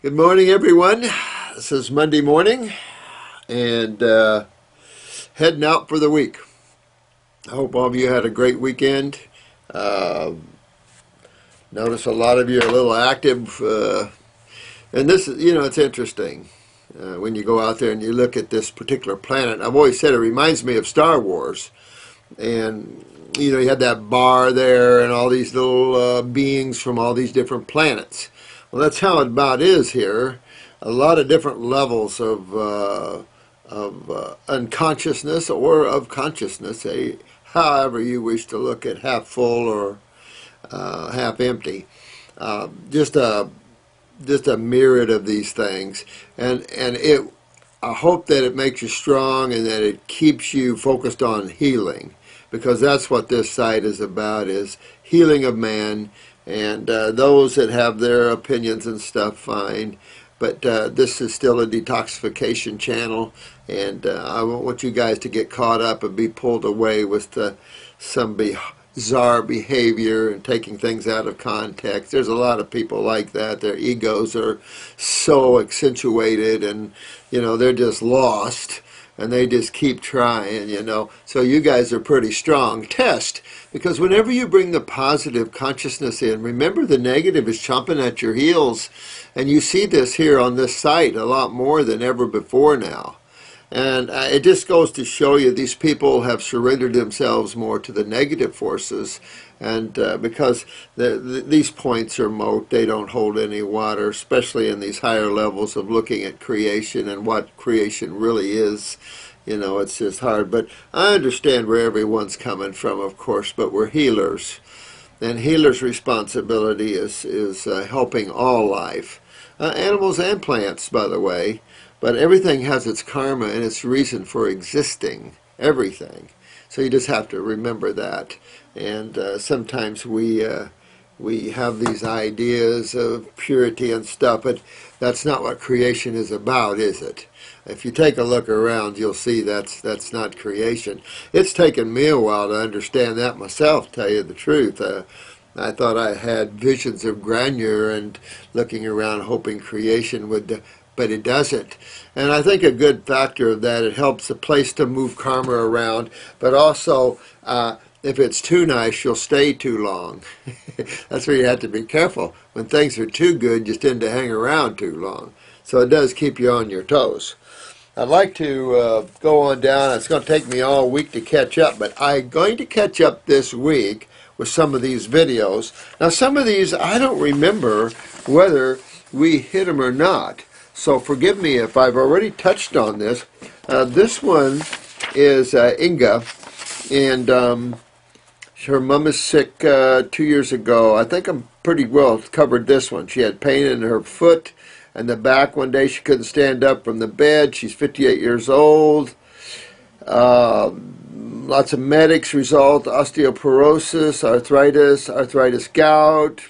Good morning, everyone. This is Monday morning and heading out for the week. I hope all of you had a great weekend. Notice a lot of you are a little active. And this is, it's interesting when you go out there and you look at this particular planet. I've always said it reminds me of Star Wars. And, you had that bar there and all these little beings from all these different planets. Well, that's how it about is here. A lot of different levels of unconsciousness or of consciousness, however you wish to look at, half full or half empty. Just a myriad of these things, and I hope that it makes you strong and that it keeps you focused on healing, because that's what this site is about, is healing of man. And those that have their opinions and stuff, fine. But this is still a detoxification channel, and I don't want you guys to get caught up and be pulled away with some bizarre behavior and taking things out of context. There's a lot of people like that. Their egos are so accentuated, and they're just lost, and they just keep trying, So you guys are pretty strong. Test, because whenever you bring the positive consciousness in, remember the negative is chomping at your heels. And you see this here on this site a lot more than ever before now. And it just goes to show you these people have surrendered themselves more to the negative forces. And because these points are moot, they don't hold any water, especially in these higher levels of looking at creation and what creation really is. It's just hard. But I understand where everyone's coming from, of course, but we're healers. And healers' responsibility is helping all life. Animals and plants, by the way. But everything has its karma and its reason for existing. Everything. So you just have to remember that. And sometimes we have these ideas of purity and stuff, but that's not what creation is about, is it? If you take a look around, you'll see that's not creation. It's taken me a while to understand that myself, tell you the truth. I thought I had visions of grandeur and looking around hoping creation would, but it doesn't. And I think a good factor of that, it helps the place to move karma around, but also if it's too nice, you'll stay too long. That's where you have to be careful. When things are too good, you tend to hang around too long. So it does keep you on your toes. I'd like to go on down. It's going to take me all week to catch up, but I'm going to catch up this week with some of these videos. Now, some of these, I don't remember whether we hit them or not. So forgive me if I've already touched on this. This one is Inga, and her mom is sick 2 years ago. I think I'm pretty well covered this one. She had pain in her foot and the back. One day she couldn't stand up from the bed. She's 58 years old. Lots of medics result: osteoporosis, arthritis gout,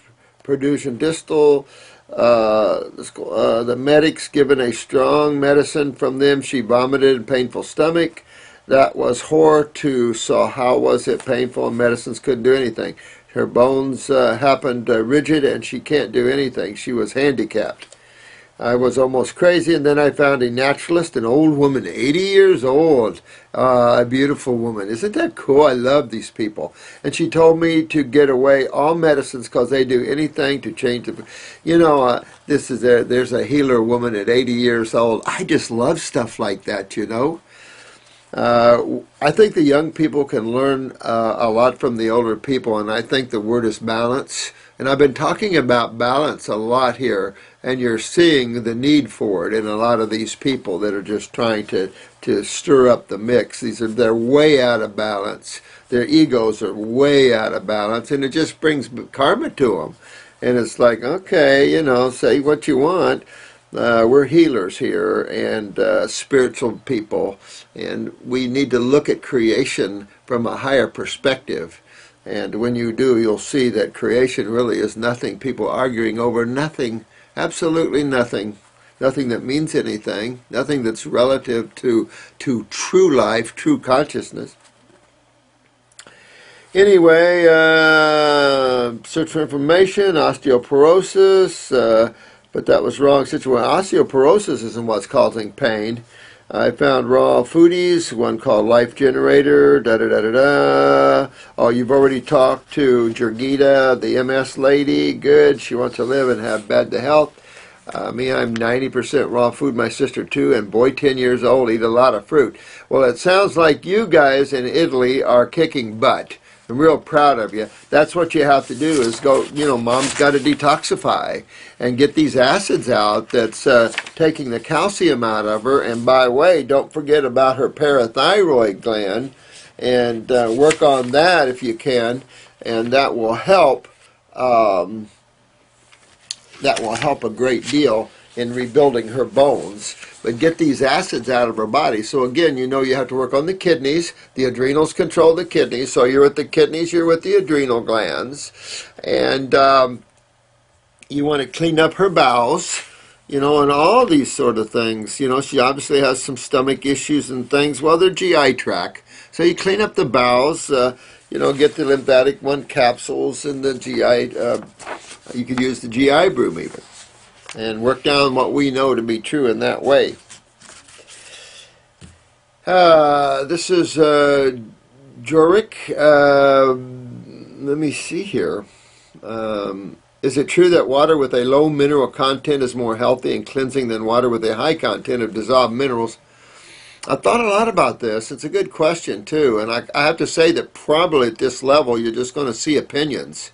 protrusion distal. The medics given a strong medicine from them. She vomited and painful stomach. That was horror too. So how was it painful? And medicines couldn't do anything. Her bones happened rigid, and she can't do anything. She was handicapped. I was almost crazy, and then I found a naturalist, an old woman, 80 years old, a beautiful woman. Isn't that cool? I love these people. And she told me to get away all medicines because they do anything to change the... there's a healer woman at 80 years old. I just love stuff like that, I think the young people can learn a lot from the older people, and I think the word is balance. And I've been talking about balance a lot here, and you're seeing the need for it in a lot of these people that are just trying to stir up the mix. They're way out of balance. Their egos are way out of balance, and it just brings karma to them. And it's like, okay, say what you want. We're healers here, and spiritual people, and we need to look at creation from a higher perspective. And when you do, you'll see that creation really is nothing. People arguing over nothing, absolutely nothing. Nothing that means anything, nothing that's relative to true life, true consciousness. Anyway, search for information, osteoporosis, but that was wrong situation. Osteoporosis isn't what's causing pain. I found raw foodies, one called Life Generator, da-da-da-da-da. Oh, you've already talked to Jurgita, the MS lady. Good. She wants to live and have bad to health. Me, I'm 90% raw food. My sister, too, and boy, 10 years old, eat a lot of fruit. Well, it sounds like you guys in Italy are kicking butt. I'm real proud of you. That's what you have to do is go, mom's got to detoxify and get these acids out that's taking the calcium out of her. And by the way, don't forget about her parathyroid gland and work on that if you can. And that will help. That will help a great deal in rebuilding her bones. But get these acids out of her body. So again, you have to work on the kidneys. The adrenals control the kidneys. So you're with the kidneys, you're with the adrenal glands. And you want to clean up her bowels, and all these sort of things. She obviously has some stomach issues and things. Well, they're GI tract. So you clean up the bowels, get the lymphatic 1 capsules and the GI, you could use the GI broom even. And work down what we know to be true in that way. This is Jorik. Let me see here. Is it true that water with a low mineral content is more healthy and cleansing than water with a high content of dissolved minerals? I've thought a lot about this. It's a good question, too. And I have to say that probably at this level, you're just going to see opinions.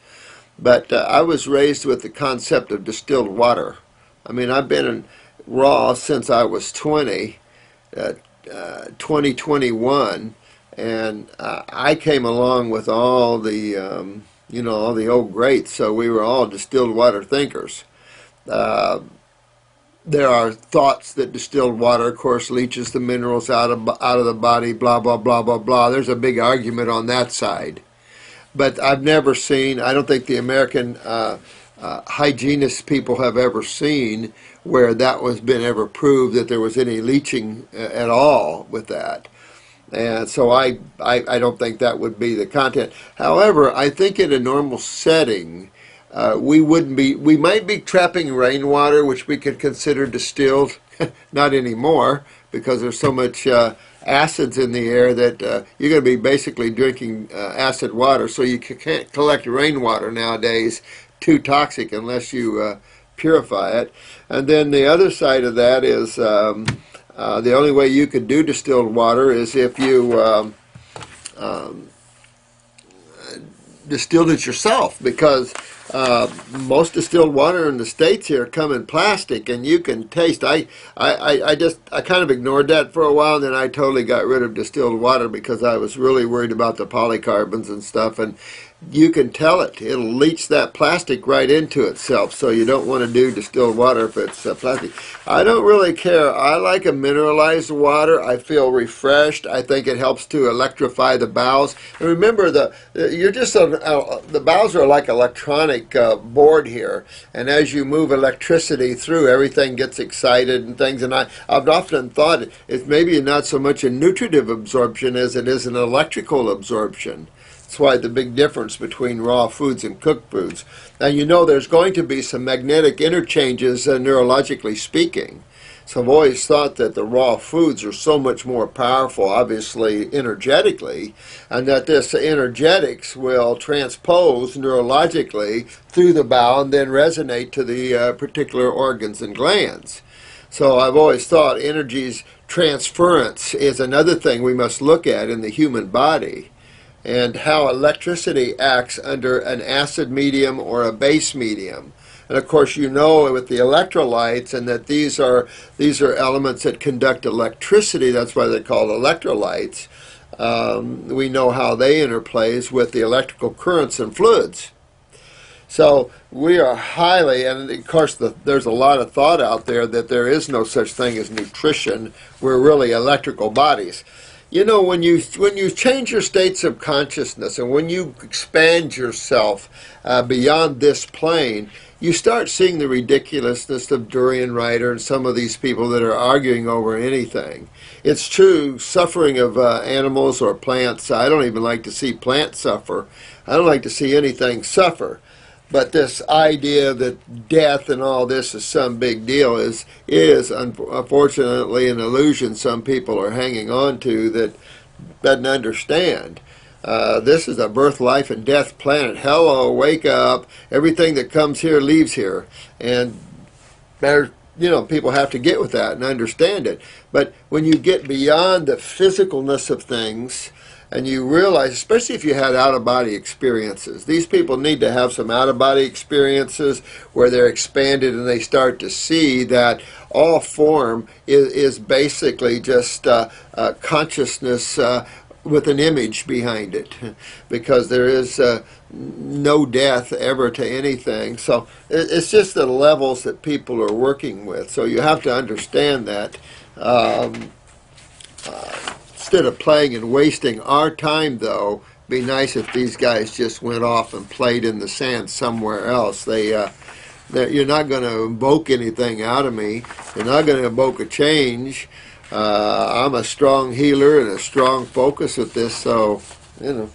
But I was raised with the concept of distilled water. I mean, I've been in raw since I was 2021, and I came along with all the, all the old greats, so we were all distilled water thinkers. There are thoughts that distilled water, of course, leaches the minerals out of the body, blah, blah, blah, blah, blah. There's a big argument on that side. But I've never seen, I don't think the American hygienist people have ever seen where that was been ever proved that there was any leaching at all with that. And so I don't think that would be the content. However, I think in a normal setting, we might be trapping rainwater, which we could consider distilled, not anymore, because there's so much acids in the air that you're going to be basically drinking acid water, so you can't collect rainwater nowadays. Too toxic unless you purify it. And then the other side of that is the only way you could do distilled water is if you distilled it yourself, because most distilled water in the States here come in plastic, and you can taste. I kind of ignored that for a while, and then I totally got rid of distilled water because I was really worried about the polycarbons and stuff, and you can tell it'll leach that plastic right into itself, so you don't want to do distilled water if it's plastic. I don't really care. I like a mineralized water. I feel refreshed. I think it helps to electrify the bowels. And remember, the bowels are like electronic board here, and as you move electricity through, everything gets excited and things. And I've often thought it's maybe not so much a nutritive absorption as it is an electrical absorption. That's why the big difference between raw foods and cooked foods. Now, there's going to be some magnetic interchanges, neurologically speaking. So I've always thought that the raw foods are so much more powerful, obviously, energetically, and that this energetics will transpose neurologically through the bowel and then resonate to the particular organs and glands. So I've always thought energy's transference is another thing we must look at in the human body, and how electricity acts under an acid medium or a base medium. And of course, with the electrolytes, and that these are elements that conduct electricity. That's why they're called electrolytes. We know how they interplays with the electrical currents and fluids. So we are highly, and of course there's a lot of thought out there that there is no such thing as nutrition. We're really electrical bodies. When you change your states of consciousness, and when you expand yourself beyond this plane, you start seeing the ridiculousness of Durian Rider and some of these people that are arguing over anything. It's true, suffering of animals or plants. I don't even like to see plants suffer. I don't like to see anything suffer. But this idea that death and all this is some big deal is unfortunately an illusion some people are hanging on to that doesn't understand. This is a birth, life, and death planet. Hello, wake up. Everything that comes here leaves here. And there's, people have to get with that and understand it. But when you get beyond the physicalness of things, and you realize, especially if you had out-of-body experiences, these people need to have some out-of-body experiences where they're expanded and they start to see that all form is basically just consciousness with an image behind it, because there is no death ever to anything. So it's just the levels that people are working with. So you have to understand that. Instead of playing and wasting our time, though, it'd be nice if these guys just went off and played in the sand somewhere else. You're not going to invoke anything out of me. You're not going to invoke a change. I'm a strong healer and a strong focus with this, so, I don't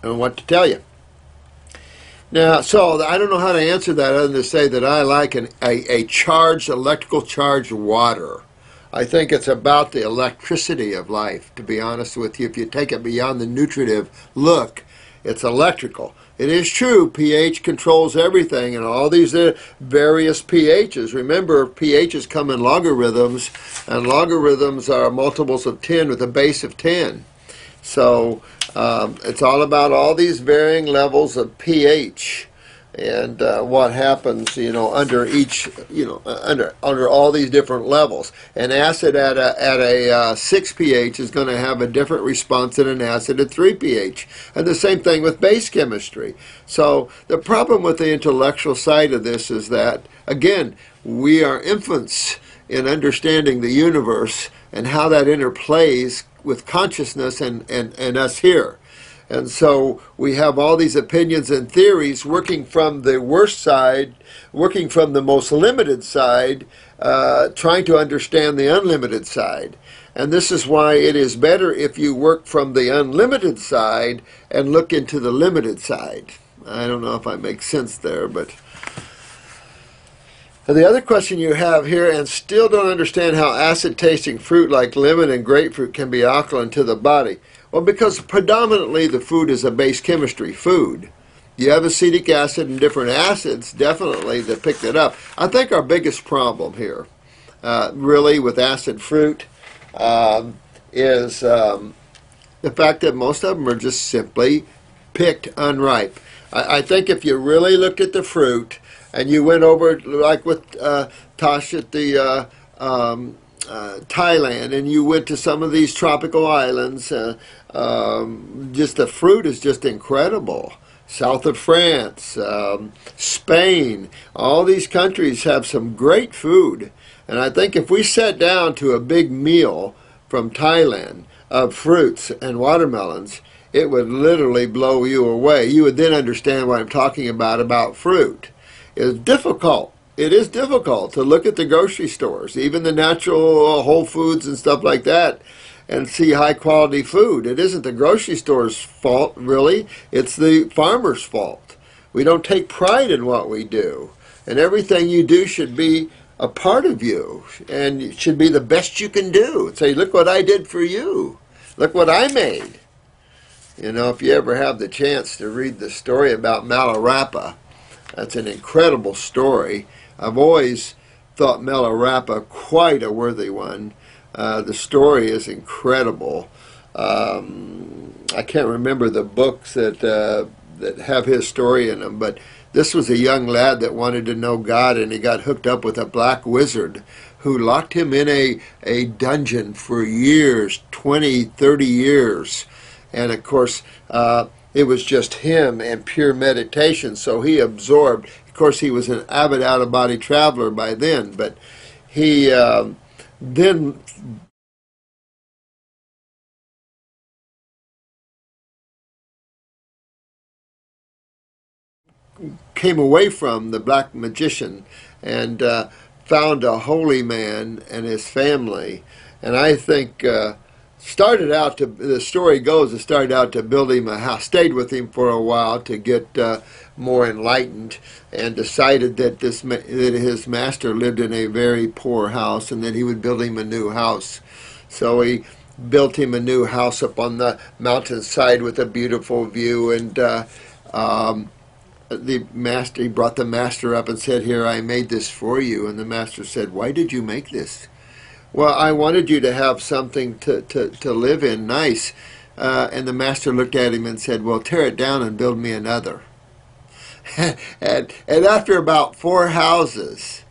know what to tell you. Now, so I don't know how to answer that other than to say that I like a charged, electrical charged water. I think it's about the electricity of life, to be honest with you. If you take it beyond the nutritive look, it's electrical. It is true, pH controls everything, and all these various pHs. Remember, pHs come in logarithms, and logarithms are multiples of 10 with a base of 10. So it's all about all these varying levels of pH. And what happens, under each, under all these different levels. An acid at a 6 pH is going to have a different response than an acid at 3 pH. And the same thing with base chemistry. So the problem with the intellectual side of this is that, again, we are infants in understanding the universe and how that interplays with consciousness and us here. And so we have all these opinions and theories working from the worst side, working from the most limited side, trying to understand the unlimited side. And this is why it is better if you work from the unlimited side and look into the limited side. I don't know if I make sense there, but the other question you have here, and still don't understand how acid-tasting fruit like lemon and grapefruit can be alkaline to the body. Well, because predominantly the food is a base chemistry food. You have acetic acid and different acids, definitely, that pick it up. I think our biggest problem here, really, with acid fruit is the fact that most of them are just simply picked unripe. I think if you really looked at the fruit, and you went over, like with Tosh at the Thailand, and you went to some of these tropical islands, just the fruit is just incredible. South of France, Spain, all these countries have some great food. And I think if we sat down to a big meal from Thailand of fruits and watermelons, it would literally blow you away. You would then understand what I'm talking about fruit. It's difficult. It is difficult to look at the grocery stores, even the natural Whole Foods and stuff like that, and see high quality food. It isn't the grocery store's fault, really. It's the farmer's fault. We don't take pride in what we do. And everything you do should be a part of you, and it should be the best you can do. Say, look what I did for you. Look what I made. If you ever have the chance to read the story about Malarapa, that's an incredible story. I've always thought Malarapa quite a worthy one. The story is incredible. I can't remember the books that have his story in them, but this was a young lad that wanted to know God, and he got hooked up with a black wizard who locked him in a dungeon for years, 20, 30 years. And of course, it was just him and pure meditation, so he absorbed. Of course, he was an avid out-of-body traveler by then, but he then came away from the black magician and found a holy man and his family. And I think started out to, the story goes, it started out to build him a house, stayed with him for a while to get more enlightened, and decided that that his master lived in a very poor house and that he would build him a new house. So he built him a new house up on the mountainside with a beautiful view, and the master, he brought the master up and said, "Here, I made this for you." And the master said, "Why did you make this?" "Well, I wanted you to have something to live in, nice." And the master looked at him and said, "Well, tear it down and build me another." and after about 4 houses,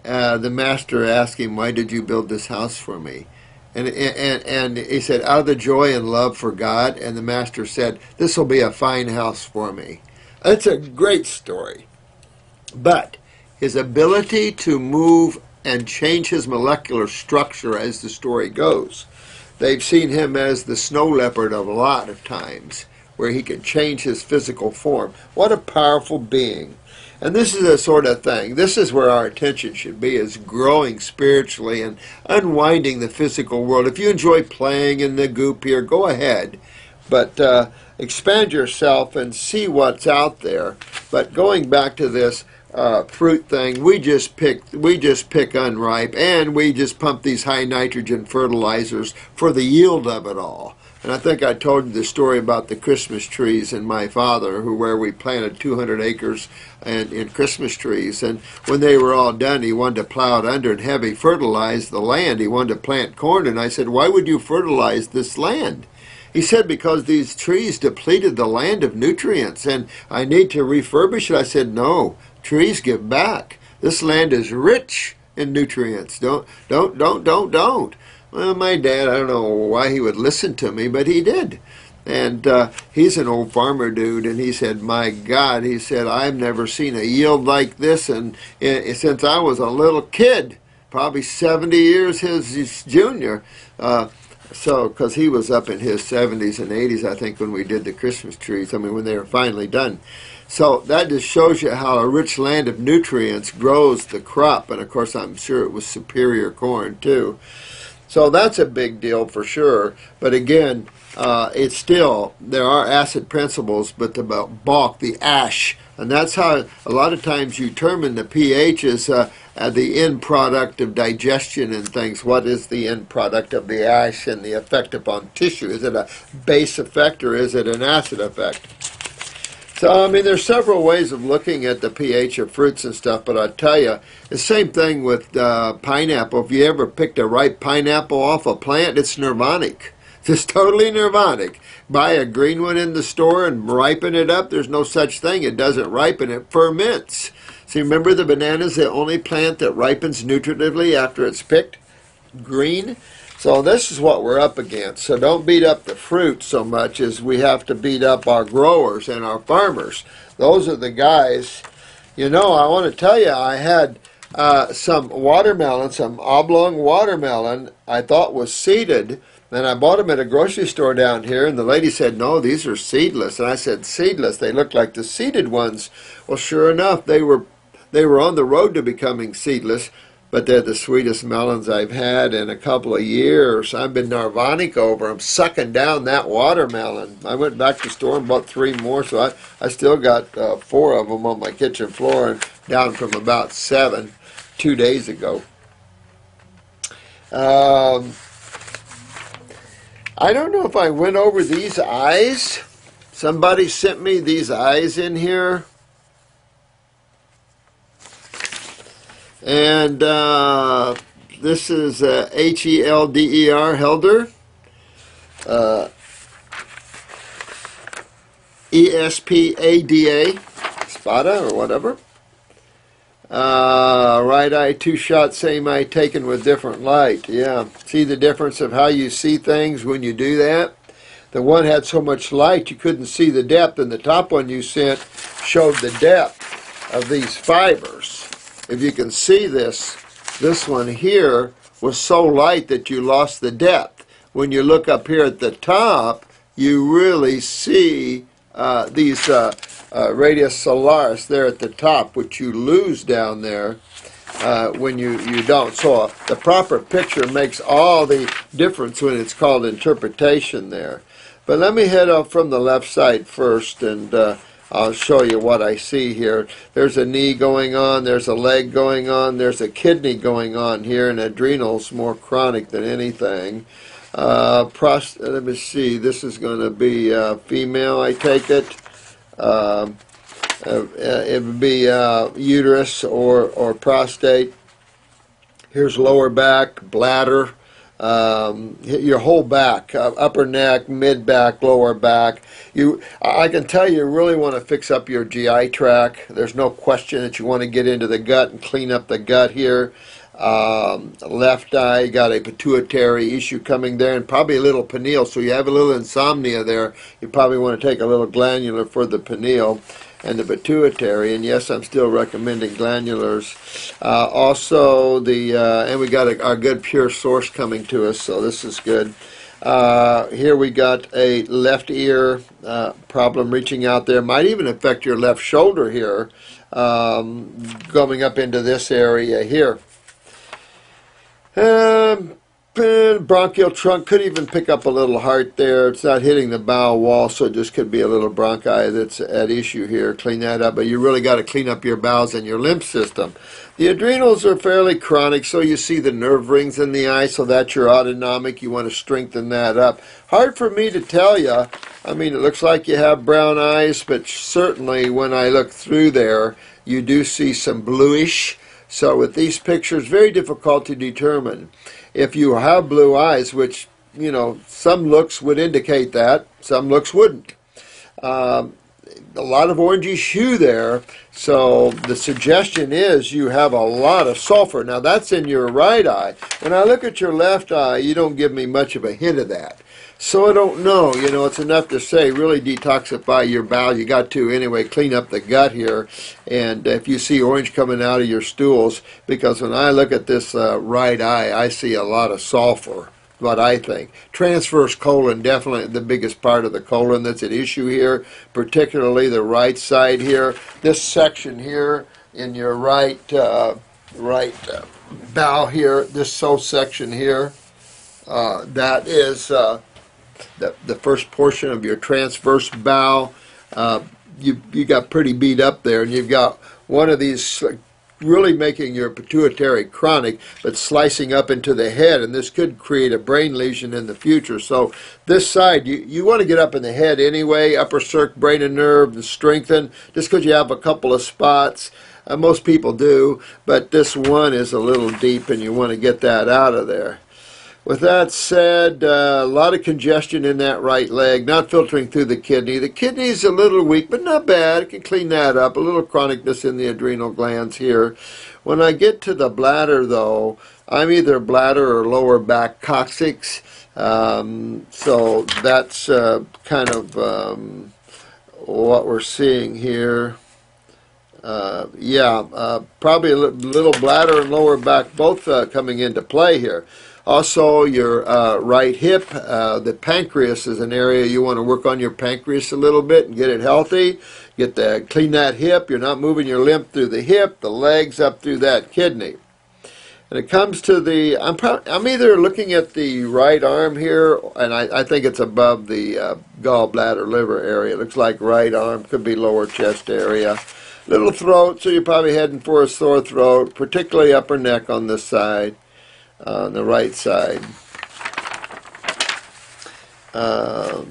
the master asked him, "Why did you build this house for me?" And he said, "Out of the joy and love for God." And the master said, "This will be a fine house for me." It's a great story. But his ability to move and change his molecular structure as the story goes, they've seen him as the snow leopard a lot of times, where he can change his physical form. What a powerful being. And this is the sort of thing, this is where our attention should be, is growing spiritually and unwinding the physical world. If you enjoy playing in the goop here, go ahead. But expand yourself and see what's out there. But going back to this fruit thing, we just pick unripe, and we just pump these high nitrogen fertilizers for the yield of it all. And I think I told you the story about the Christmas trees and my father, where we planted 200 acres in Christmas trees. And when they were all done, he wanted to plow it under and heavy fertilize the land. He wanted to plant corn. And I said, "Why would you fertilize this land?" He said, "Because these trees depleted the land of nutrients, and I need to refurbish it." I said, "No, trees give back. This land is rich in nutrients. Don't. Well, my dad, I don't know why he would listen to me, but he did. And he's an old farmer dude, and he said, "My God," he said, "I've never seen a yield like this and since I was a little kid, probably 70 years his junior." So, because he was up in his 70s and 80s, I think, when we did the Christmas trees, I mean, when they were finally done. So that just shows you how a rich land of nutrients grows the crop. And, of course, I'm sure it was superior corn, too. So that's a big deal for sure. But again, it's still, there are acid principles, but the bulk, the ash, and that's how a lot of times you determine the pH is the end product of digestion and things. What is the end product of the ash and the effect upon tissue? Is it a base effect or is it an acid effect? So, I mean, there's several ways of looking at the pH of fruits and stuff, but I tell you, the same thing with pineapple. If you ever picked a ripe pineapple off a plant, it's nirvanic. It's totally nirvanic. Buy a green one in the store and ripen it up. There's no such thing. It doesn't ripen. It ferments. See, remember the banana is the only plant that ripens nutritively after it's picked? Green. So this is what we're up against. So don't beat up the fruit so much as we have to beat up our growers and our farmers. Those are the guys. You know, I want to tell you, I had some watermelon, some oblong watermelon I thought was seeded. And I bought them at a grocery store down here, and the lady said, "No, these are seedless." And I said, "Seedless? They look like the seeded ones." Well, sure enough, they were on the road to becoming seedless, but they're the sweetest melons I've had in a couple of years. I've been nirvanic over them, sucking down that watermelon. I went back to the store and bought 3 more, so I still got 4 of them on my kitchen floor, and down from about 7 2 days ago. I don't know if I went over these eyes. Somebody sent me these eyes in here. And this is Helder, Helder. ESPADA, Spada or whatever. Right eye, 2 shots, same eye taken with different light. Yeah, see the difference of how you see things when you do that? The one had so much light you couldn't see the depth, and the top one you sent showed the depth of these fibers. If you can see this one here was so light that you lost the depth. When you look up here at the top, you really see these radius solaris there at the top, which you lose down there. when you don't. So the proper picture makes all the difference when it's called interpretation there. But let me head up from the left side first, and I'll show you what I see here. There's a knee going on, there's a leg going on, there's a kidney going on here, and adrenals more chronic than anything. Let me see, this is going to be female, I take it. It would be uterus or prostate. Here's lower back, bladder, your whole back, upper neck, mid back, lower back. I can tell you really want to fix up your GI tract. There's no question that you want to get into the gut and clean up the gut here. Left eye, you got a pituitary issue coming there, and probably a little pineal. So you have a little insomnia there. You probably want to take a little glandular for the pineal and the pituitary. And yes, I'm still recommending glandulars. Also, and we got our good pure source coming to us, so this is good. Here we got a left ear problem reaching out there. Might even affect your left shoulder here, going up into this area here. Bronchial trunk could even pick up a little heart there. It's not hitting the bowel wall, so it just could be a little bronchi that's at issue here. Clean that up, but you really got to clean up your bowels and your lymph system. The adrenals are fairly chronic, so you see the nerve rings in the eye, so that's your autonomic. You want to strengthen that up. Hard for me to tell you. I mean, it looks like you have brown eyes, but certainly when I look through there, you do see some bluish. So with these pictures, very difficult to determine. If you have blue eyes, which, you know, some looks would indicate that, some looks wouldn't. A lot of orangey hue there, so the suggestion is you have a lot of sulfur. Now that's in your right eye. When I look at your left eye, you don't give me much of a hint of that. So I don't know, you know, it's enough to say really detoxify your bowel. You got to anyway clean up the gut here, and if you see orange coming out of your stools, because when I look at this right eye, I see a lot of sulfur, what I think. Transverse colon, definitely the biggest part of the colon that's at issue here, particularly the right side here. This section here in your right bowel here, this whole section here, that is the first portion of your transverse bowel. You got pretty beat up there, and you've got one of these really making your pituitary chronic, but slicing up into the head, and this could create a brain lesion in the future. So this side, you want to get up in the head anyway, upper circ, brain and nerve, and strengthen, just because you have a couple of spots. Most people do, but this one is a little deep, and you want to get that out of there. With that said, a lot of congestion in that right leg, not filtering through the kidney. The kidney's a little weak, but not bad. It can clean that up. A little chronicness in the adrenal glands here. When I get to the bladder, though, I'm either bladder or lower back coccyx. So that's kind of what we're seeing here. Probably a little bladder and lower back both coming into play here. Also, your right hip, the pancreas is an area you want to work on your pancreas a little bit and get it healthy. Clean that hip. You're not moving your lymph through the hip, the legs up through that kidney. And it comes to the, I'm either looking at the right arm here, and I think it's above the gallbladder liver area. It looks like right arm, could be lower chest area. Little throat, so you're probably heading for a sore throat, particularly upper neck on this side. On the right side. So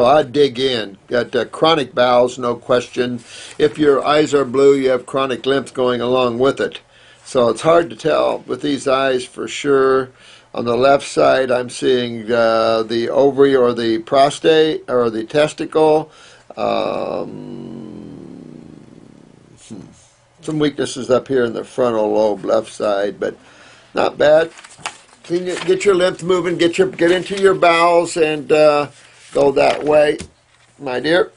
I dig in. Got chronic bowels, no question. If your eyes are blue, you have chronic lymph going along with it. So it's hard to tell with these eyes for sure. On the left side, I'm seeing the ovary or the prostate or the testicle. Some weaknesses up here in the frontal lobe, left side, but not bad. Get your lymph moving, get into your bowels, and go that way, my dear.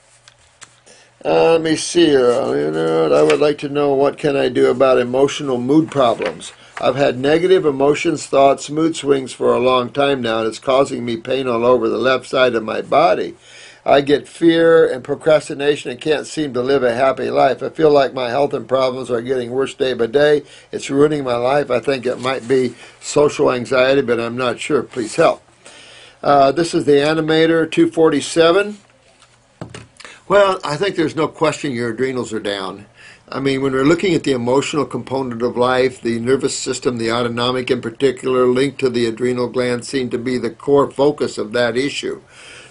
Let me see here. I would like to know, what can I do about emotional mood problems? I've had negative emotions, thoughts, mood swings for a long time now, and it's causing me pain all over the left side of my body. I get fear and procrastination and can't seem to live a happy life. I feel like my health and problems are getting worse day by day. It's ruining my life. I think it might be social anxiety, but I'm not sure. Please help. This is the Animator 247. Well, I think there's no question your adrenals are down. I mean, when we're looking at the emotional component of life, the nervous system, the autonomic in particular, linked to the adrenal gland, seem to be the core focus of that issue.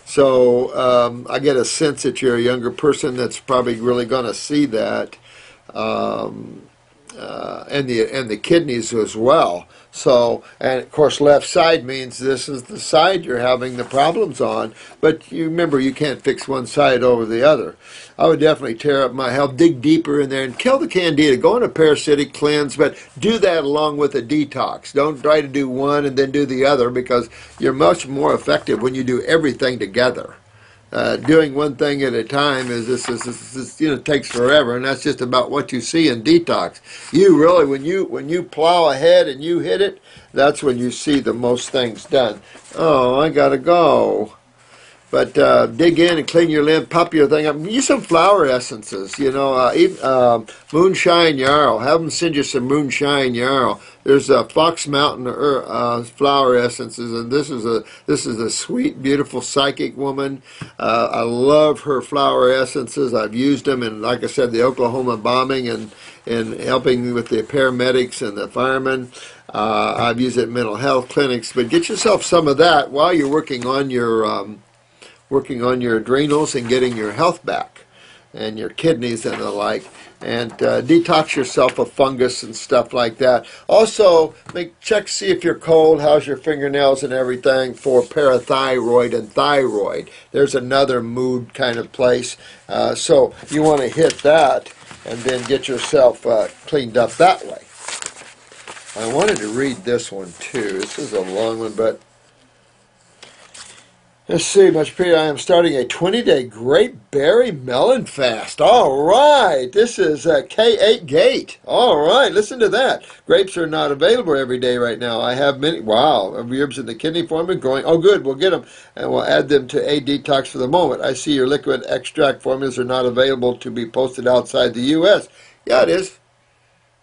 So I get a sense that you're a younger person that's probably really going to see that, and the kidneys as well. So, and of course, left side means this is the side you're having the problems on. But you remember, you can't fix one side over the other. I would definitely tear up my health, dig deeper in there, and kill the candida. Go on a parasitic cleanse, but do that along with a detox. Don't try to do one and then do the other, because you're much more effective when you do everything together. Doing one thing at a time takes forever, and that's just about what you see in detox. You really, when you plow ahead and you hit it, that's when you see the most things done. Oh, I gotta go. But dig in and clean your lymph, pop your thing up. Use some flower essences, moonshine yarrow. Have them send you some moonshine yarrow. There's Fox Mountain flower essences, and this is a sweet, beautiful psychic woman. I love her flower essences. I've used them in, like I said, the Oklahoma bombing and helping with the paramedics and the firemen. I've used it in mental health clinics. But get yourself some of that while you're working on your adrenals and getting your health back, and your kidneys and the like, and detox yourself of fungus and stuff like that. Also, check, see if you're cold, how's your fingernails and everything for parathyroid and thyroid. There's another mood kind of place. So you want to hit that and then get yourself cleaned up that way. I wanted to read this one too. This is a long one, but let's see, much appreciated. I am starting a 20-day grape berry melon fast. All right. This is K8 Gate. All right. Listen to that. Grapes are not available every day right now. I have many. Wow. Herbs in the kidney formula growing. Oh, good. We'll get them, and we'll add them to a detox for the moment. I see your liquid extract formulas are not available to be posted outside the U.S. Yeah, it is.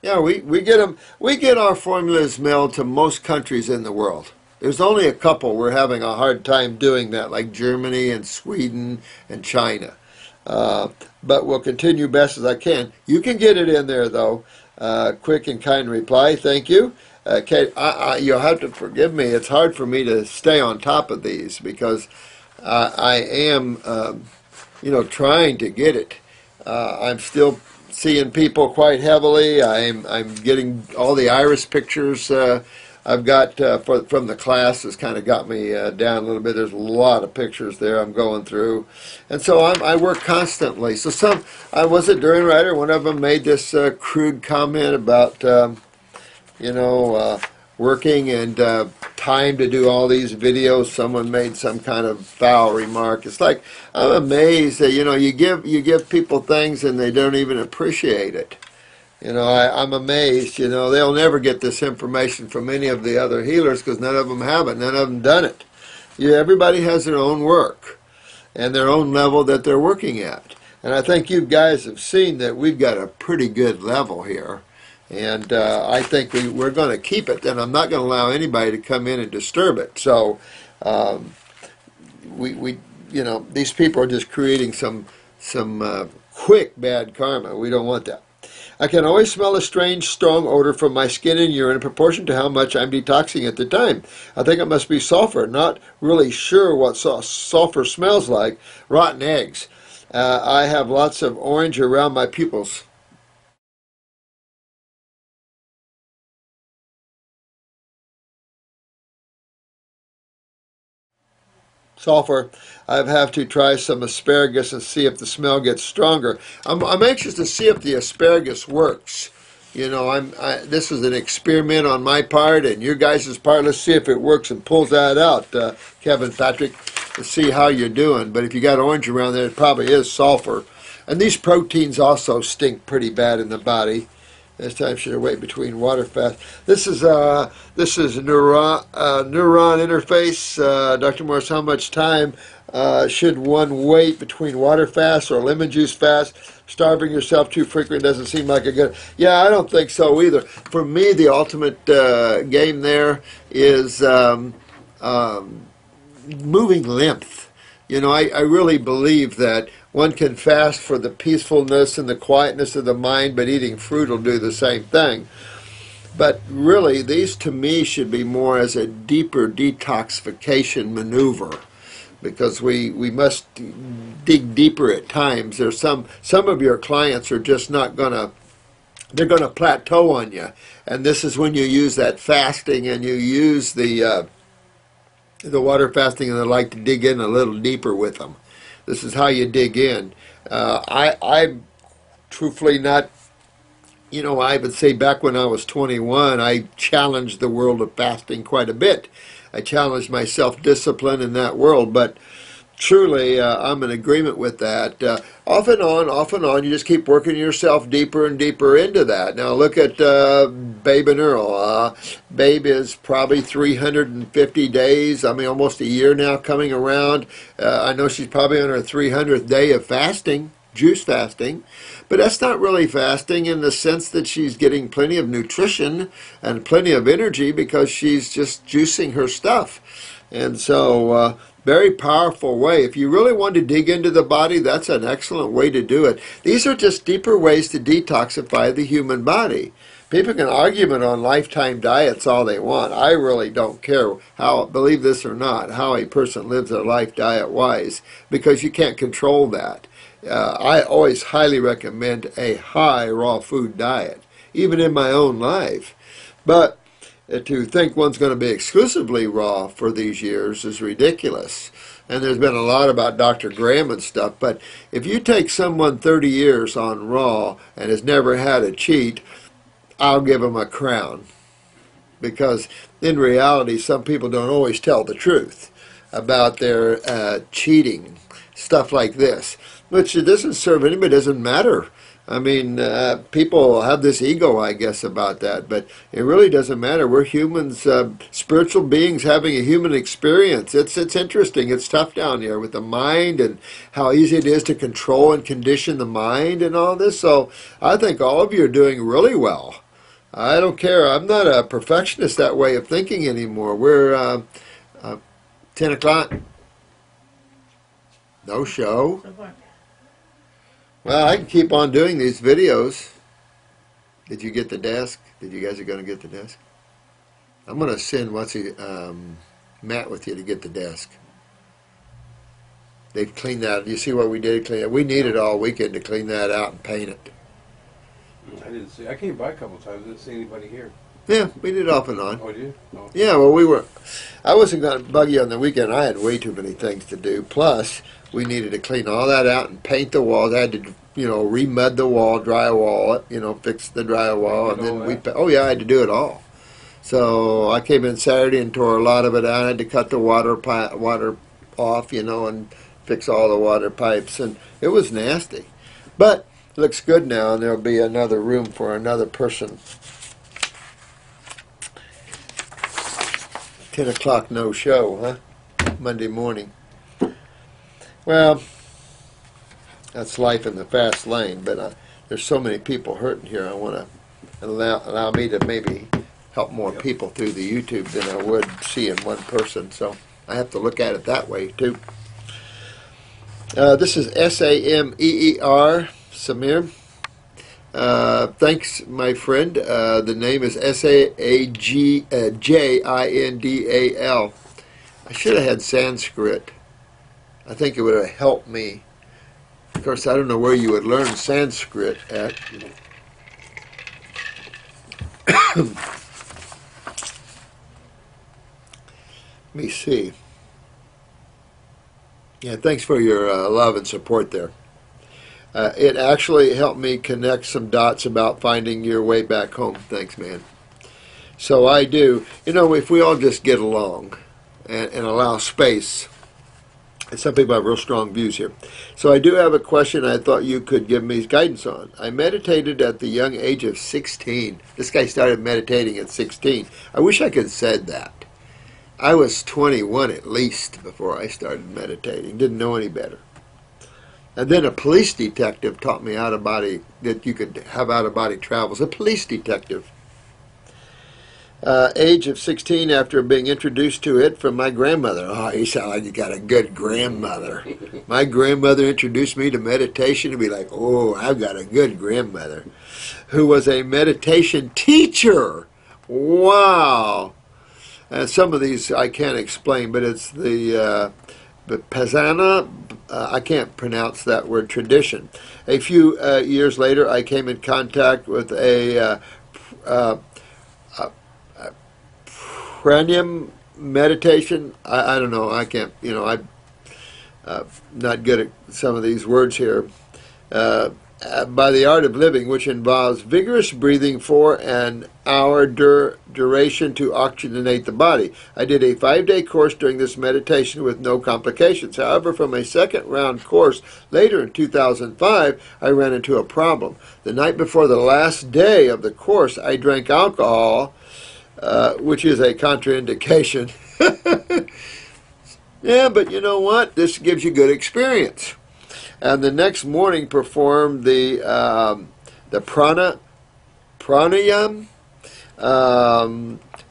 Yeah, we get them. We get our formulas mailed to most countries in the world. There's only a couple we're having a hard time doing that, like Germany and Sweden and China. But we'll continue best as I can. You can get it in there, though. Quick and kind reply. Thank you. Kate, you'll have to forgive me. It's hard for me to stay on top of these because I am, trying to get it. I'm still seeing people quite heavily. I'm getting all the iris pictures I've got from the class has kind of got me down a little bit. There's a lot of pictures there I'm going through, and so I work constantly. So I was a Duran writer. One of them made this crude comment about working and time to do all these videos. Someone made some kind of foul remark. It's like, I'm amazed that you give people things and they don't even appreciate it. I'm amazed. They'll never get this information from any of the other healers because none of them have it. None of them done it. Everybody has their own work and their own level that they're working at. And I think you guys have seen that we've got a pretty good level here. And I think we're going to keep it. And I'm not going to allow anybody to come in and disturb it. So these people are just creating some quick bad karma. We don't want that. I can always smell a strange, strong odor from my skin and urine in proportion to how much I'm detoxing at the time. I think it must be sulfur. Not really sure what sulfur smells like. Rotten eggs. I have lots of orange around my pupils. Sulfur. I have to try some asparagus and see if the smell gets stronger. I'm anxious to see if the asparagus works. This is an experiment on my part and your guys' part. Let's see if it works and pulls that out, Kevin Patrick. Let's see how you're doing. But if you got orange around there, it probably is sulfur. And these proteins also stink pretty bad in the body. This time should have wait between water fast. This is neuron interface. Dr. Morris, how much time Should one wait between water fast or lemon juice fast? Starving yourself too frequent doesn't seem like a good... Yeah, I don't think so either. For me, the ultimate game there is moving length. You know, I really believe that one can fast for the peacefulness and the quietness of the mind, but eating fruit will do the same thing. But really, these to me should be more as a deeper detoxification maneuver, because we must dig deeper at times. There's some of your clients are just not gonna, they're gonna plateau on you, and this is when you use that fasting and you use the water fasting, and they like to dig in a little deeper with them. This is how you dig in. I'm truthfully not, you know, I would say back when I was 21, I challenged the world of fasting quite a bit. I challenged my self-discipline in that world, but truly I'm in agreement with that. Off and on, you just keep working yourself deeper and deeper into that. Now look at Babe and Earl. Babe is probably 350 days, I mean almost a year now coming around. I know she's probably on her 300th day of fasting, juice fasting, but that's not really fasting in the sense that she's getting plenty of nutrition and plenty of energy because she's just juicing her stuff. And so very powerful way. If you really want to dig into the body, that's an excellent way to do it. These are just deeper ways to detoxify the human body. People can argue on lifetime diets all they want. I really don't care how, believe this or not, how a person lives their life diet-wise, because you can't control that. I always highly recommend a high raw food diet, even in my own life. But to think one's going to be exclusively raw for these years is ridiculous. And there's been a lot about Dr. Graham and stuff, but if you take someone 30 years on raw and has never had a cheat, I'll give them a crown. Because in reality, some people don't always tell the truth about their cheating, stuff like this, which it doesn't serve anybody, doesn't matter. I mean, people have this ego, I guess, about that, but it really doesn't matter. We're humans, spiritual beings having a human experience. It's interesting. It's tough down here with the mind and how easy it is to control and condition the mind and all this. So I think all of you are doing really well. I don't care. I'm not a perfectionist that way of thinking anymore. We're 10 o'clock. No show. Well, I can keep on doing these videos. Did you get the desk? Did you guys are going to get the desk? I'm going to send Matt with you to get the desk. They've cleaned that. You see what we did? Clean it. We needed all weekend to clean that out and paint it. I didn't see. I came by a couple of times. I didn't see anybody here. Yeah, we did off and on. Oh, did you? Oh. Yeah, well, I wasn't going to bug you on the weekend. I had way too many things to do. Plus, we needed to clean all that out and paint the walls. I had to, you know, remud the wall, drywall it, you know, fix the drywall, and then oh yeah, I had to do it all. So I came in Saturday and tore a lot of it out. I had to cut the water off, you know, and fix all the water pipes, and it was nasty. But it looks good now, and there'll be another room for another person. 10 o'clock no show, huh? Monday morning. Well, that's life in the fast lane, but there's so many people hurting here. I want to allow me to maybe help more people through the YouTube than I would seeing one person, so I have to look at it that way too. This is S-A-M-E-E-R, Samir. Thanks, my friend. The name is S-A-J-I-N-D-A-L. I should have had Sanskrit. I think it would have helped me. Of course, I don't know where you would learn Sanskrit at. Let me see. Yeah, thanks for your love and support there. It actually helped me connect some dots about finding your way back home. Thanks, man. So I do. You know, if we all just get along and allow space, and some people have real strong views here. So I do have a question I thought you could give me guidance on. I meditated at the young age of 16. This guy started meditating at 16. I wish I could have said that. I was 21 at least before I started meditating. Didn't know any better. And then a police detective taught me out of body, that you could have out of body travels. A police detective. Age of 16 after being introduced to it from my grandmother. Oh, you sound like you got a good grandmother. My grandmother introduced me to meditation to be like, oh, I've got a good grandmother, who was a meditation teacher. Wow. And some of these I can't explain, but it's the Pazana, I can't pronounce that word, tradition. A few years later, I came in contact with a pranium meditation. I don't know. I can't. I'm not good at some of these words here. By the art of living, which involves vigorous breathing for an hour duration to oxygenate the body. I did a 5-day course during this meditation with no complications. However, from a second round course later in 2005, I ran into a problem. The night before the last day of the course, I drank alcohol, which is a contraindication. Yeah, but you know what? This gives you good experience. And the next morning performed the pranayam.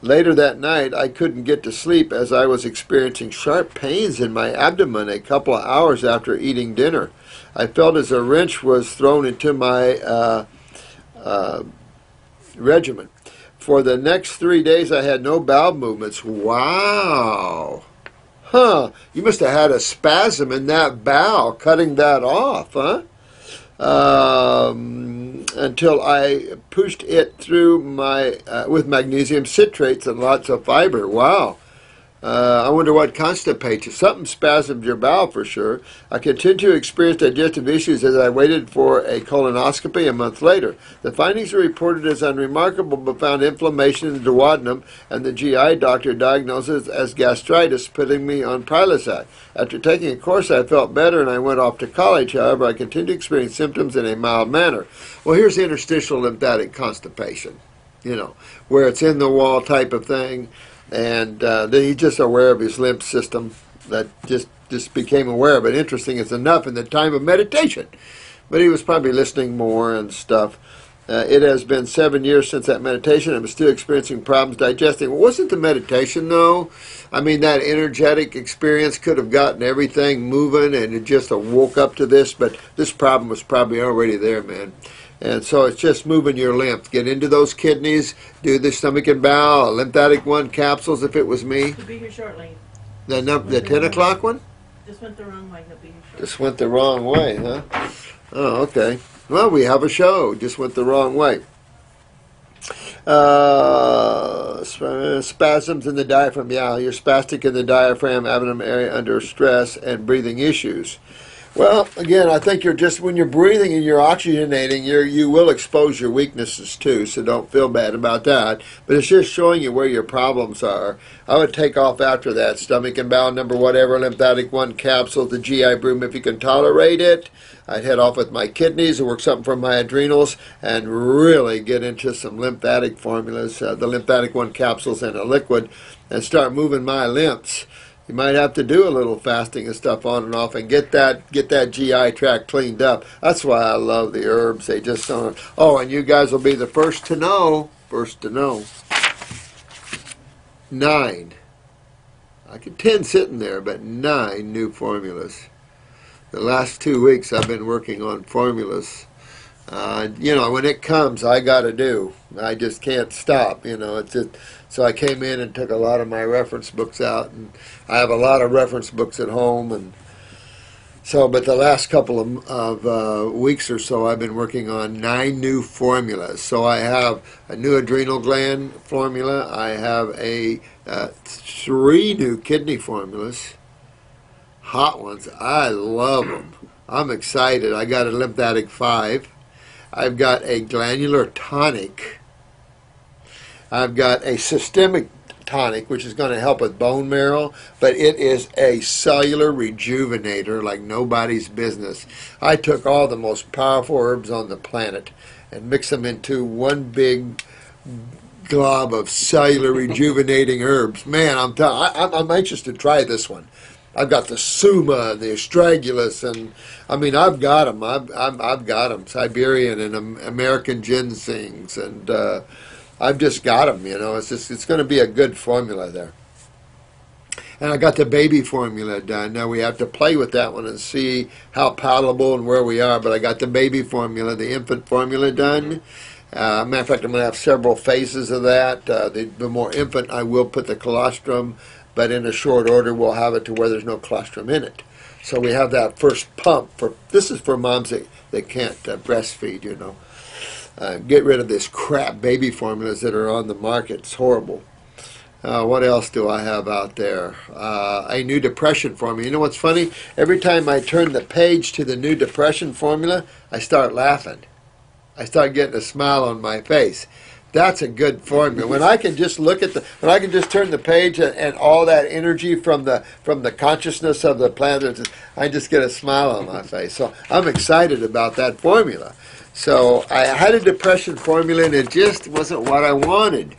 Later that night, I couldn't get to sleep as I was experiencing sharp pains in my abdomen a couple of hours after eating dinner. I felt as a wrench was thrown into my regimen. For the next 3 days, I had no bowel movements. Wow. Huh, you must have had a spasm in that bowel, cutting that off, huh? Until I pushed it through my with magnesium citrates and lots of fiber. Wow. I wonder what constipates you. Something spasmed your bowel for sure. I continued to experience digestive issues as I waited for a colonoscopy a month later. The findings were reported as unremarkable, but found inflammation in the duodenum, and the GI doctor diagnosed it as gastritis, putting me on Prilosec. After taking a course, I felt better, and I went off to college. However, I continued to experience symptoms in a mild manner. Well, here's interstitial lymphatic constipation, where it's in the wall type of thing. And he's just aware of his lymph system, that just became aware of it. Interesting, it's enough in the time of meditation. But he was probably listening more and stuff. It has been 7 years since that meditation. I'm still experiencing problems digesting. Well, wasn't the meditation, though? I mean, that energetic experience could have gotten everything moving, and it just woke up to this. But this problem was probably already there, man. And so it's just moving your lymph. Get into those kidneys, do the stomach and bowel, lymphatic 1 capsules if it was me. He'll be here shortly. The 10 o'clock one? Just went the wrong way. He'll be here shortly. Just went the wrong way, huh? Oh, okay. Well, we have a show. Just went the wrong way. Spasms in the diaphragm. Yeah, you're spastic in the diaphragm, abdomen area under stress, and breathing issues. Well, again, I think when you're breathing and you're oxygenating, you will expose your weaknesses too, so don't feel bad about that. But it's just showing you where your problems are. I would take off after that, stomach and bowel number whatever, lymphatic 1 capsule, the GI broom if you can tolerate it. I'd head off with my kidneys and work something for my adrenals and really get into some lymphatic formulas, the lymphatic 1 capsules and a liquid, and start moving my lymphs. You might have to do a little fasting and stuff on and off and get that GI tract cleaned up. That's why I love the herbs. They just don't. Oh, and you guys will be the first to know. 9. I could 10 sitting there, but 9 new formulas. The last 2 weeks I've been working on formulas. When it comes, I got to do. I just can't stop. It's just. So I came in and took a lot of my reference books out, and I have a lot of reference books at home, and so. But the last couple of weeks or so, I've been working on 9 new formulas. So I have a new adrenal gland formula. I have 3 new kidney formulas, hot ones. I love them. I'm excited. I got a lymphatic 5. I've got a glandular tonic. I've got a systemic tonic, which is going to help with bone marrow, but it is a cellular rejuvenator like nobody's business. I took all the most powerful herbs on the planet and mixed them into one big glob of cellular rejuvenating herbs. Man, I'm anxious to try this one. I've got the Suma and the Astragalus, and I mean, I've got them. I've got them, Siberian and American ginsengs, and I've just got them. You know, it's going to be a good formula there. And I got the baby formula done. Now we have to play with that one and see how palatable and where we are. But I got the baby formula, the infant formula done. Matter of fact, I'm going to have several phases of that. The more infant, I will put the colostrum, but in a short order, we'll have it to where there's no colostrum in it. So we have that first pump. This is for moms that can't breastfeed, you know. Get rid of this crap baby formulas that are on the market. It's horrible. What else do I have out there? A new depression formula. You know what's funny? Every time I turn the page to the new depression formula, I start laughing. I start getting a smile on my face. That's a good formula. When I can just when I can just turn the page and all that energy from the consciousness of the planet, I just get a smile on my face. So I'm excited about that formula. So I had a depression formula and it just wasn't what I wanted.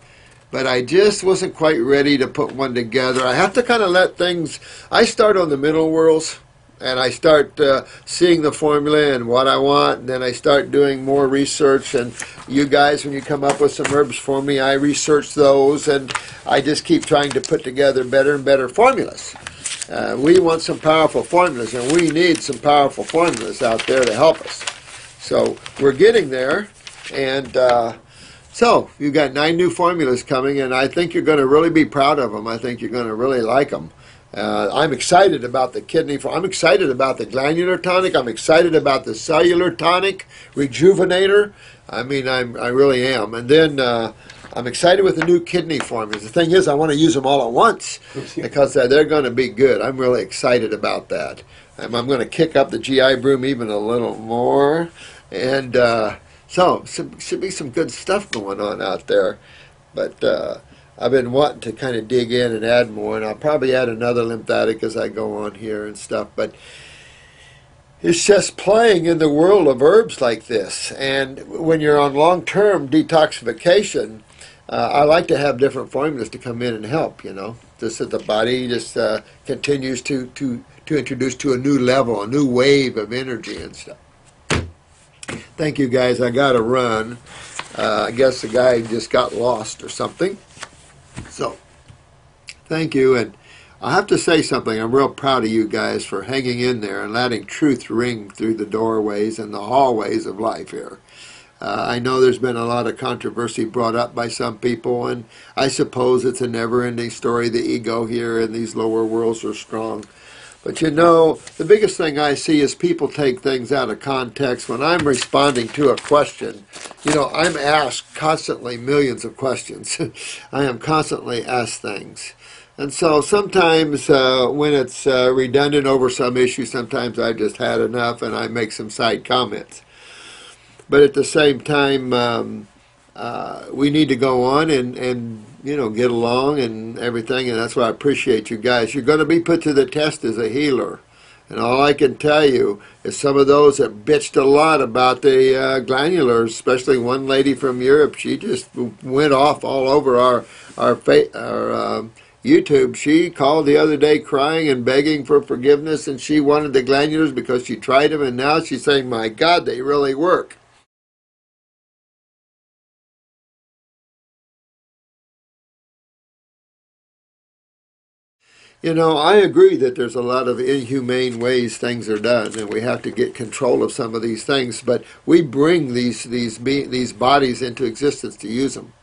But I just wasn't quite ready to put one together. I have to kind of let things, I start on the mineral worlds, and I start seeing the formula and what I want, and then I start doing more research. And you guys, when you come up with some herbs for me, I research those, and I just keep trying to put together better and better formulas. We want some powerful formulas, and we need some powerful formulas out there to help us. So we're getting there, and so you've got 9 new formulas coming, and I think you're going to really be proud of them. I think you're going to really like them. I'm excited about the kidney. I'm excited about the glandular tonic. I'm excited about the cellular tonic rejuvenator. I mean, I really am. And then I'm excited with the new kidney formulas. The thing is, I want to use them all at once because they're going to be good. I'm really excited about that. I'm going to kick up the GI broom even a little more, and so should be some good stuff going on out there. But I've been wanting to kind of dig in and add more, and I'll probably add another lymphatic as I go on here and stuff. But it's just playing in the world of herbs like this. And when you're on long-term detoxification, I like to have different formulas to come in and help, you know. Just that the body just continues to introduce to a new level, a new wave of energy and stuff. Thank you, guys. I got to run. I guess the guy just got lost or something. So, thank you. And I have to say something. I'm real proud of you guys for hanging in there and letting truth ring through the doorways and the hallways of life here. I know there's been a lot of controversy brought up by some people, and I suppose it's a never-ending story. The ego here in these lower worlds are strong. But you know, the biggest thing I see is people take things out of context. When I'm responding to a question, you know, I'm asked constantly millions of questions. I am constantly asked things. And so sometimes when it's redundant over some issue, sometimes I've just had enough and I make some side comments. But at the same time, we need to go on and you know, get along and everything, and that's why I appreciate you guys. You're going to be put to the test as a healer. And all I can tell you is some of those that bitched a lot about the glandulars, especially one lady from Europe, she just went off all over our YouTube. She called the other day crying and begging for forgiveness, and she wanted the glandulars because she tried them, and now she's saying, my God, they really work. You know, I agree that there's a lot of inhumane ways things are done, and we have to get control of some of these things. But we bring these bodies into existence to use them.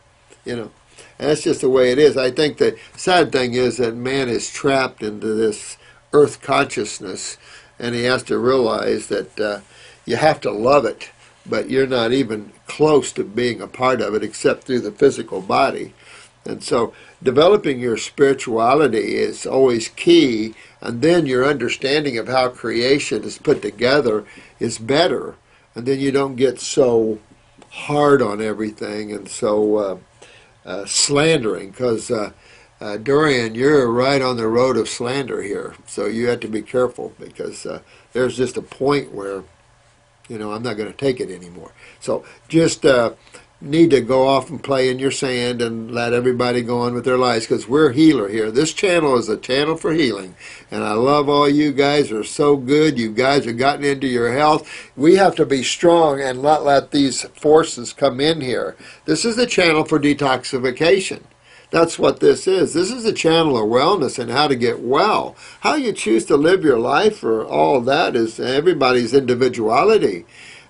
You know, and that's just the way it is. I think the sad thing is that man is trapped into this earth consciousness, and he has to realize that you have to love it, but you're not even close to being a part of it except through the physical body. And so developing your spirituality is always key, and then your understanding of how creation is put together is better, and then you don't get so hard on everything and so slandering, because Dorian, you're right on the road of slander here, so you have to be careful, because there's just a point where, you know, I'm not going to take it anymore. So just need to go off and play in your sand and let everybody go on with their lives, because we're healer here. This channel is a channel for healing, and I love all you guys. Are so good. You guys have gotten into your health. We have to be strong and not let these forces come in here. This is a channel for detoxification. That's what this is. This is a channel of wellness and how to get well. How you choose to live your life, for all that, is everybody's individuality.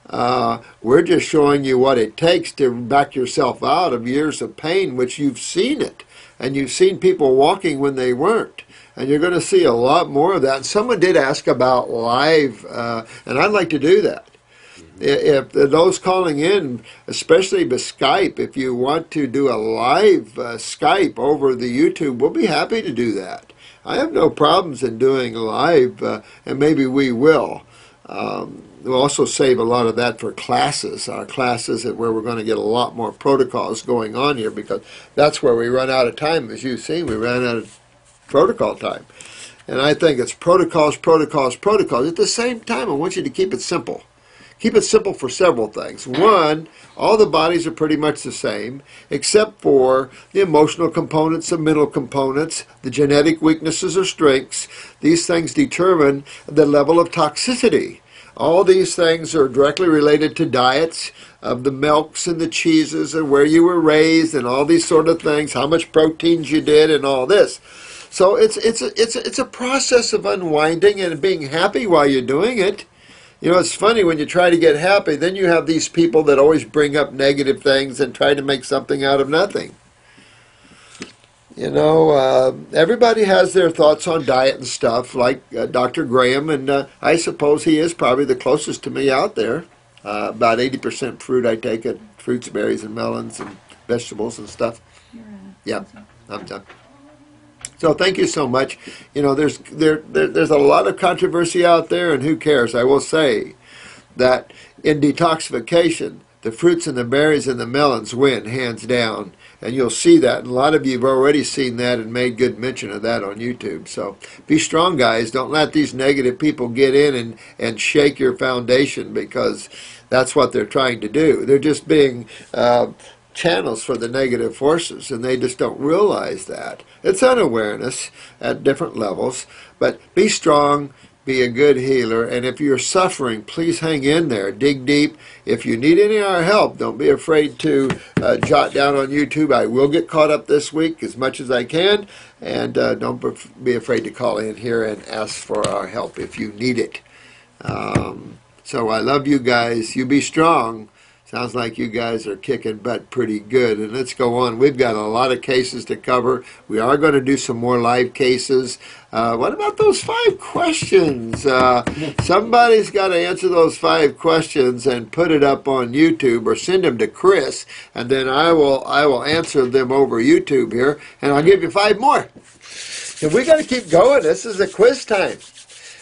We're just showing you what it takes to back yourself out of years of pain, which you've seen it. And you've seen people walking when they weren't. And you're going to see a lot more of that. And someone did ask about live, and I'd like to do that. If those calling in, especially by Skype, if you want to do a live Skype over the YouTube, we'll be happy to do that. I have no problems in doing live, and maybe we will. We'll also save a lot of that for classes. Our classes are where we're going to get a lot more protocols going on here, because that's where we run out of time. As you've seen, we ran out of protocol time. And I think it's protocols, protocols, protocols. At the same time, I want you to keep it simple. Keep it simple for several things. One, all the bodies are pretty much the same, except for the emotional components, the mental components, the genetic weaknesses or strengths. These things determine the level of toxicity. All these things are directly related to diets, of the milks and the cheeses and where you were raised and all these sort of things, how much proteins you did and all this. So it's a process of unwinding and being happy while you're doing it. You know, it's funny when you try to get happy, then you have these people that always bring up negative things and try to make something out of nothing. You know, everybody has their thoughts on diet and stuff, like Dr. Graham, and I suppose he is probably the closest to me out there. About 80% fruit I take it, fruits, berries, and melons, and vegetables and stuff. Yeah, I'm done. So thank you so much. You know, there's a lot of controversy out there, and who cares? I will say that in detoxification, the fruits and the berries and the melons win, hands down. And you'll see that. And a lot of you have already seen that and made good mention of that on YouTube. So be strong, guys. Don't let these negative people get in and shake your foundation, because that's what they're trying to do. They're just being channels for the negative forces, and they just don't realize that. It's unawareness at different levels, but be strong, be a good healer, and if you're suffering, please hang in there, dig deep. If you need any of our help, don't be afraid to jot down on YouTube. I will get caught up this week as much as I can, and don't be afraid to call in here and ask for our help if you need it. So I love you guys. You be strong. Sounds like you guys are kicking butt pretty good. And let's go on. We've got a lot of cases to cover. We are going to do some more live cases. What about those 5 questions? Somebody's got to answer those 5 questions and put it up on YouTube, or send them to Chris, and then I will answer them over YouTube here, and I'll give you 5 more. And we got to keep going. This is a quiz time,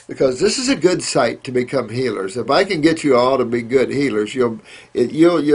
because this is a good site to become healers. If I can get you all to be good healers, you're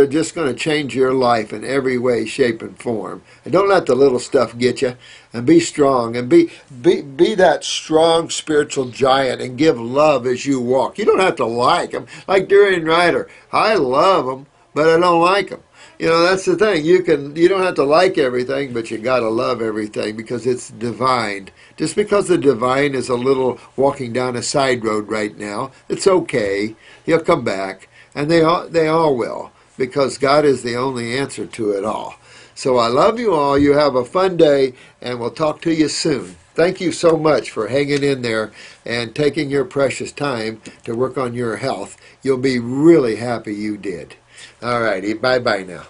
just going to change your life in every way, shape, and form. And don't let the little stuff get you. And be strong, and be that strong spiritual giant, and give love as you walk. You don't have to like them. Like Durian Ryder, I love them, but I don't like them. You know, that's the thing. You don't have to like everything, but you got to love everything, because it's divine. Just because the divine is a little walking down a side road right now, it's okay. He'll come back, and they all will, because God is the only answer to it all. So I love you all. You have a fun day, and we'll talk to you soon. Thank you so much for hanging in there and taking your precious time to work on your health. You'll be really happy you did. All righty. Bye-bye now.